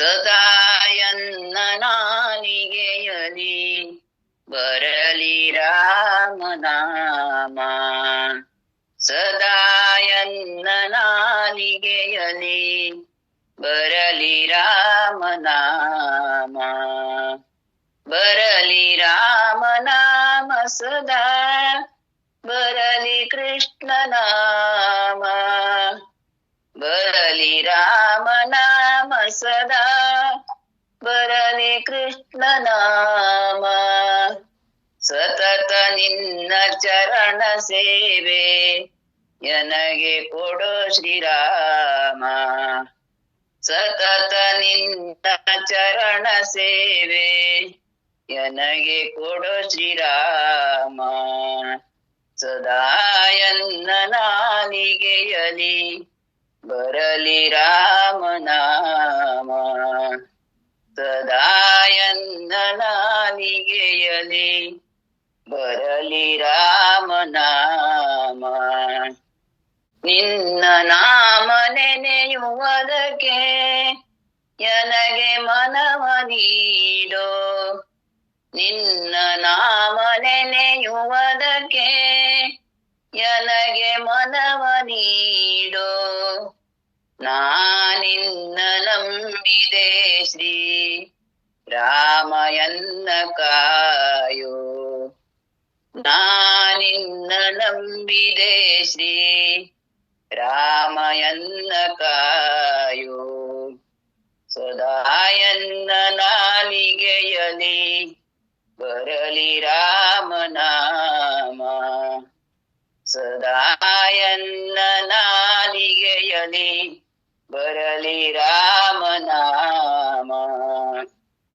ಸದಾಯನ್ನ ನಾಲಿಗೆಯಲಿ ಬರಲಿ ರಾಮನಾಮ. ಸದಾಯನ್ನ ನಾಲಿಗೆಯಲಿ ಬರಲಿ ರಾಮನಾಮ. ಬರಲಿ ರಾಮನಾಮ ಸದಾ ಬರಲಿ ಕೃಷ್ಣನಾಮ. ಬರಲಿ ರಾಮನಾಮ ಸದಾ ಬರಲಿ ಕೃಷ್ಣನಾಮ. ಸತತ ನಿನ್ನ ಚರಣ ಸೇವೆ ನನಗೆ ಕೊಡೋ ಶ್ರೀರಾಮ. ಸತತ ನಿನ್ನ ಚರಣ ಸೇವೆ ನನಗೆ ಕೊಡೋ ಶ್ರೀರಾಮ. ಸದಾಯನ್ನ ನಾಲಿಗೆಯಲಿ ಬರಲಿ ರಾಮನಾಮ. ಸದಾಯನ್ನ ನಾಲಿಗೆಯಲಿ ಬರಲಿ ರಾಮನಾಮ. ನಿನ್ನ ನಾಮ ನೆನೆಯುವುದಕ್ಕೆ ನನಗೆ ಮನವ ನೀಡೋ. ನಿನ್ನ ನಾಮ ನೆನೆಯುವುದಕ್ಕೆ ನನಗೆ ಮನವ ನೀಡೋ. ನಾನಿನ್ನ ನಂಬಿದೆ ಶ್ರೀ ರಾಮಯನ್ನ ಕಾಯೋ. ನಾನಿನ್ನ ನಂಬಿದೆ ಶ್ರೀ ರಾಮಯನ್ನ ಕಾಯೋ. ಸದಾಯನ್ನ ನಾಲಿಗೆಯಲಿ ಬರಲಿ ರಾಮನಾಮ. ಸದಾಯನ್ನ ನಾಲಿಗೆಯಲಿ ಬರಲಿ ರಾಮನಾಮ.